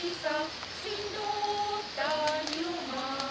isa, sind ootan Jumal.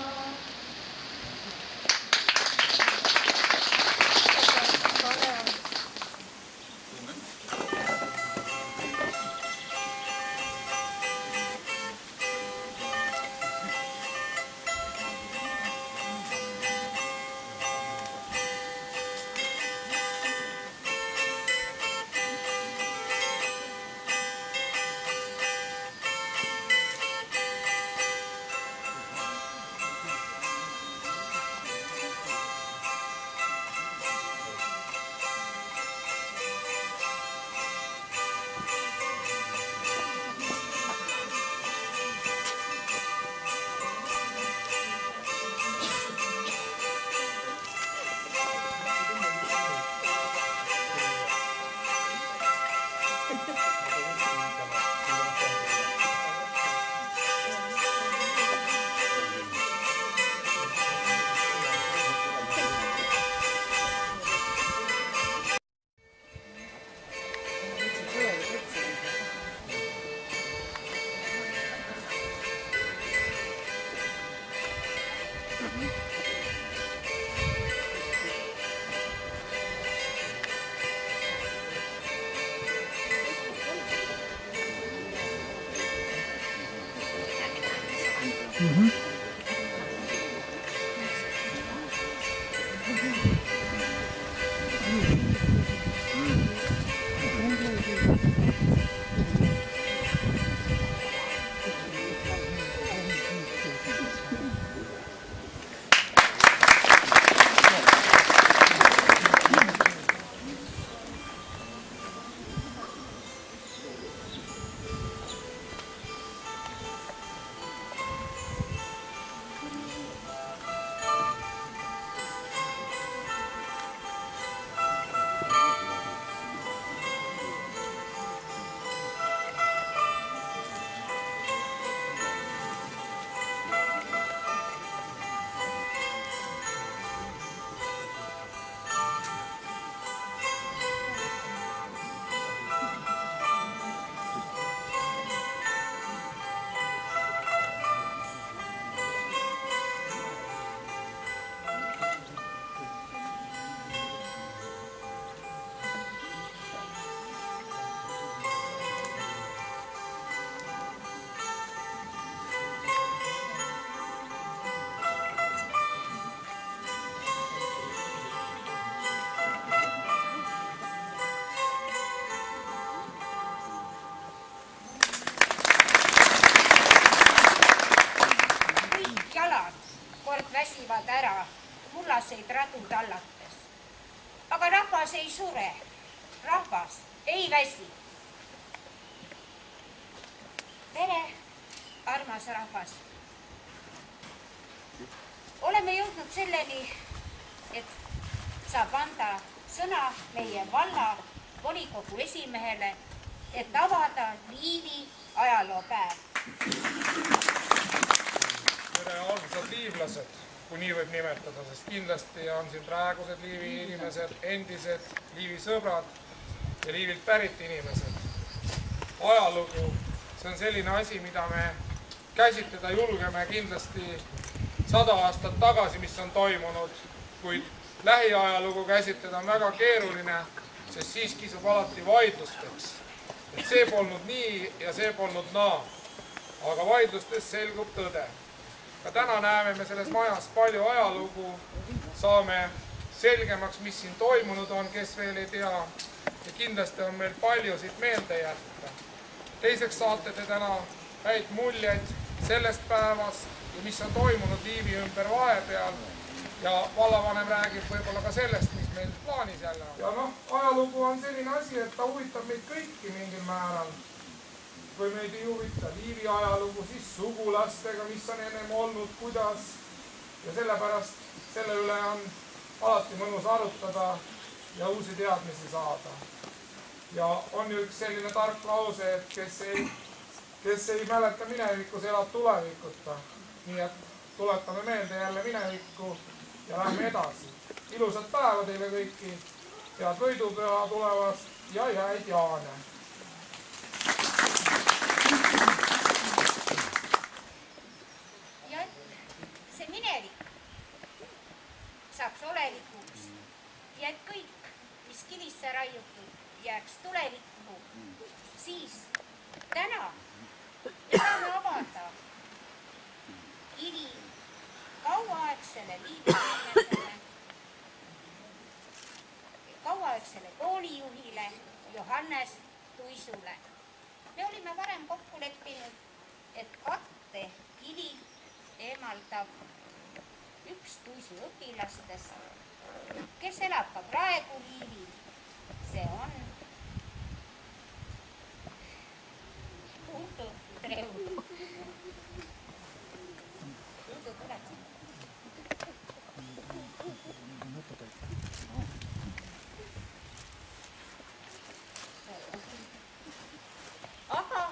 Ära mullaseid radu tallates. Aga rahvas ei sure, rahvas ei väsi. Tere, armas rahvas. Oleme jõudnud selleni, et saab anda sõna meie valla volikogu esimehele, et avada Liivi ajaloopäev. Tere, armsad liivlased, kui nii võib nimetada, sest kindlasti on siin praegused Liivi inimesed, endised Liivi sõbrad ja Liivilt pärit inimesed. Ajalugu, see on selline asi, mida me käsitleda julgeme kindlasti 100 aastat tagasi, mis on toimunud, kuid lähiajalugu käsitleda on väga keeruline, sest siis kisub alati vaidlusteks. Et see polnud nii ja see polnud naa, aga vaidlustes selgub tõde. Ka täna näeme me selles majas palju ajalugu, saame selgemaks, mis siin toimunud on, kes veel ei tea, ja kindlasti on meil palju siit meelde jätta. Teiseks saate te täna häid muljeid sellest päevast ja mis on toimunud Liivi ümber vahepeal ja vallavanem räägib võib-olla ka sellest, mis meil plaanis jälle on. Ja ajalugu on selline asi, et ta huvitab meid kõiki mingil määral. Kui meid ei huvita Liivi ajalugu, siis sugulastega, mis on ennem olnud, kuidas. Ja sellepärast selle üle on alati mõnus arutada ja uusi teadmisi saada. Ja on ju üks selline tark lause, et kes ei mäleta minevikus, elab tulevikuta. Nii et tuletame meelde jälle minevikku ja lähme edasi. Ilusat päeva teile kõiki, head võidupüha tulevast ja häid jaane! täna me saame avada kivi kauaaegsele liivinimesele, kauaaegsele koolijuhile Johannes Tuisule. Me olime varem kokku leppinud, et kattekivi eemaldab üks Tuisu õpilastest, kes elab ka praegu Liivil. See on Uudu Treul. Uudu tuleb. Aga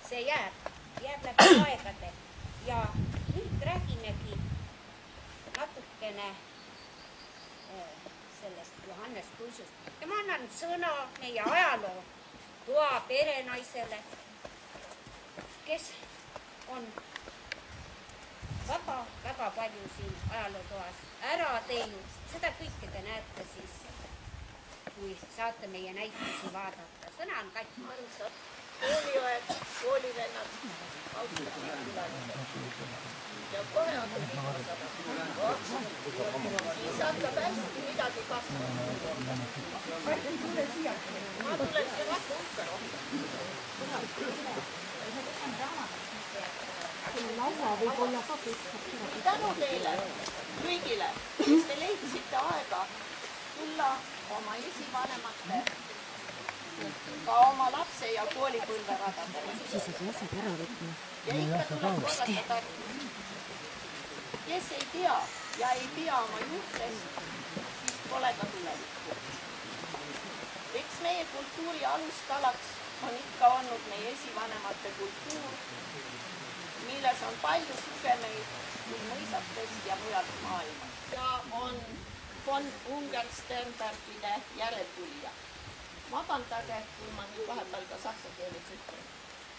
see jääb läbi aegade ja nüüd räägimegi natukene sellest Johannes Tuisust. Ja ma annan sõna meie ajaloo toa perenaisele, kes on väga palju siin ajalootoas ära teinud. Seda kõike te näete siis, kui saate meie näitusi vaadata. Sõna on Kati. Armsad kooliõed, koolivennad, austatud külalised. Ja kohe hakkab viimasada. Siis hakkab hästi midagi kasvama. Ma tulen siia rahva hulka rohkem. Tänu teile kõigile, kes te leidsite aega tulla oma esivanemate, ka oma lapse ja koolipõlve radadele. Ja ikka tuleb korrata tarku. Kes ei tea ja ei pea oma juhtest, siis pole ka tulevikku. Eks meie kultuuri alustalaks on ikka olnud meie esivanemate kultuur, milles on palju sugemeid nii mõisatest ja mujalt maailmas. Ja on von Ungern-Sternbergide järeltulija. Vabandage, kui ma nüüd vahepeal ka saksa keeles ütlen.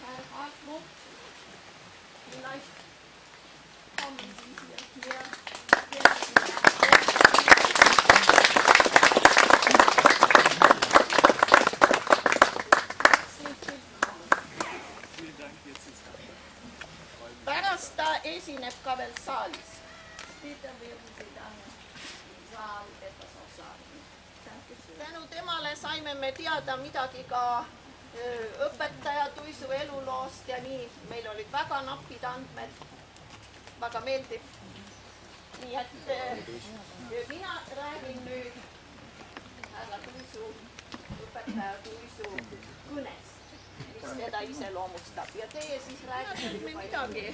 Herr Hartmut, vielleicht kommen Sie hier mehr. Pärast ta esineb ka veel saalis. Tänu temale saime me teada midagi ka õpetaja Tuisu eluloost ja nii. Meil olid väga napid andmed. Väga meeldib. Nii et mina räägin nüüd härra Tuisu, õpetaja Tuisu kõnest, mis teda iseloomustab. Ja teie siis räägite midagi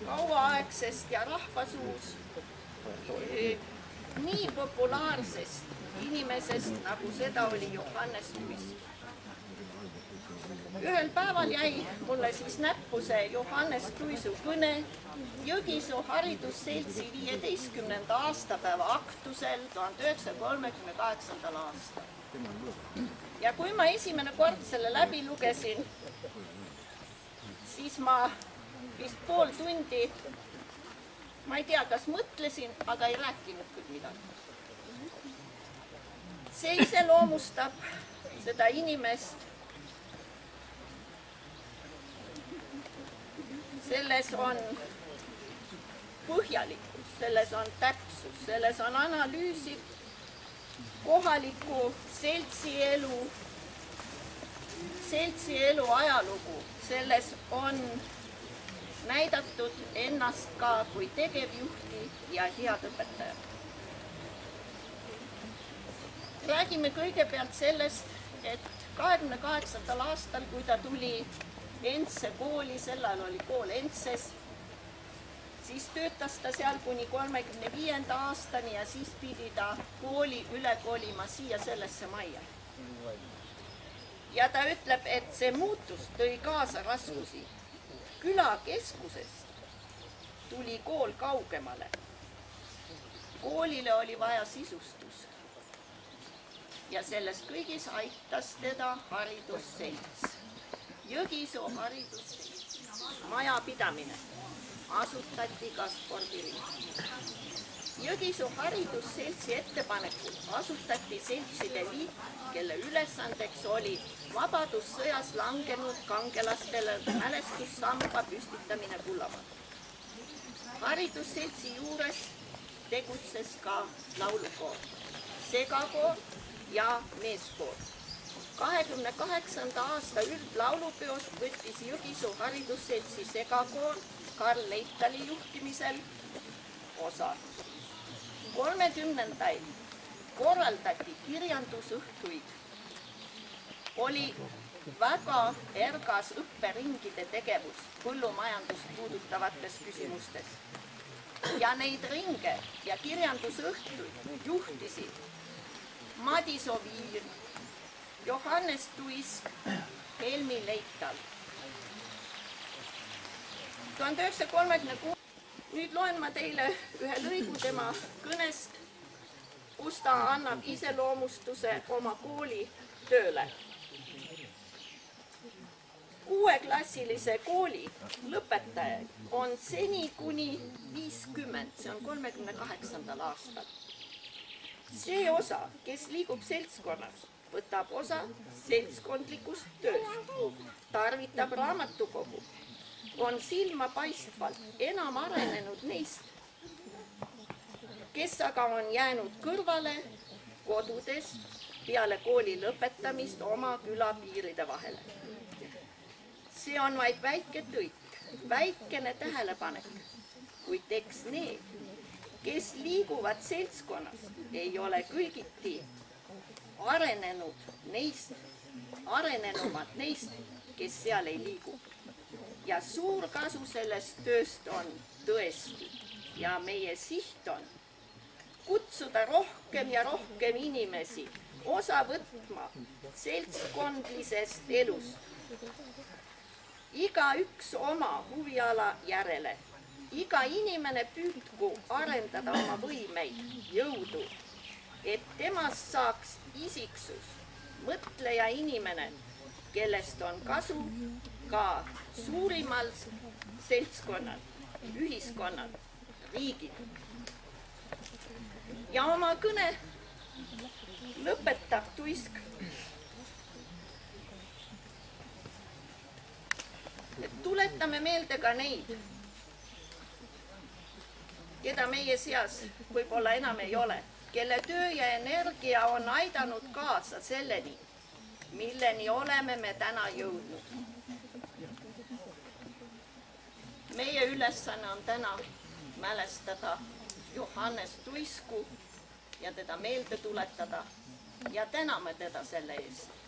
kauaaegsest ja rahvasuus nii populaarsest inimesest, nagu seda oli Johannes Tuisu. Ühel päeval jäi mulle siis näppu see Johannes Tuisu kõne Jõgisoo haridusseltsi 15. aastapäeva aktusel 1938. aastal. Ja kui ma esimene kord selle läbi lugesin, siis ma vist pool tundi, ma ei tea, kas mõtlesin, aga ei rääkinud küll midagi. See iseloomustab seda inimest. Selles on põhjalikkus, selles on täpsus, selles on analüüsiv kohaliku seltsielu ajalugu, selles on näidatud ennast ka kui tegevjuhti ja head õpetajat. Räägime kõigepealt sellest, et 28. aastal, kui ta tuli Entse kooli, sel ajal oli kool Entses, siis töötas ta seal kuni 35. aastani ja siis pidi ta kooli üle kolima siia sellesse majja. Ja ta ütleb, et see muutus tõi kaasa raskusi. Küla keskusest tuli kool kaugemale. Koolile oli vaja sisustust. ja selles kõigis aitas teda haridusselts. Jõgisoo haridusselts majapidamine asutati ka spordiliit. Jõgisoo haridusseltsi ettepanekul asutati seltside liit, kelle ülesandeks oli vabadussõjas langenud kangelastele mälestussamba püstitamine Kullamaal. Haridusseltsi juures tegutses ka laulukoor, segakoor ja meeskoor. 28. aasta üldlaulupeost võttis Jõgisoo haridusseltsi segakoor Karl Leitali juhtimisel osa. 30. korraldati kirjandusõhtuid. Oli väga ergas õpperingide tegevus põllumajandust puudutavates küsimustes. Ja neid ringe ja kirjandusõhtuid juhtisid Madis Oviir, Johannes Tuisk, Helmi Leital. 1936. Nüüd loen ma teile ühe lõigu tema kõnest, kus ta annab iseloomustuse oma kooli tööle. 6-klassilise kooli lõpetajaid on seni kuni 50, see on 38. aastal. See osa, kes liigub seltskonnas, võtab osa seltskondlikust tööst, tarvitab raamatukogu, on silmapaistvalt enam arenenud neist, kes aga on jäänud kõrvale kodudes peale kooli lõpetamist oma külapiiride vahele. See on vaid väike tõik, väikene tähelepanek, kuid eks need, kes liiguvad seltskonnas, ei ole kõigiti arenenumad neist, kes seal ei liigu. Ja suur kasu sellest tööst on tõesti ja meie siht on kutsuda rohkem ja rohkem inimesi osa võtma seltskondlisest elust. Igaüks oma huviala järele. Iga inimene püüdku arendada oma võimeid, jõudu, et temast saaks isiksus, mõtleja inimene, kellest on kasu ka suurimal seltskonnal, ühiskonnal, riigil. Ja oma kõne lõpetab Tuisk. Tuletame meelde ka neid, keda meie seas võib-olla enam ei ole, kelle töö ja energia on aidanud kaasa selleni, milleni oleme me täna jõudnud. Meie ülesanne on täna mälestada Johannes Tuisku ja teda meelde tuletada ja täname teda selle eest.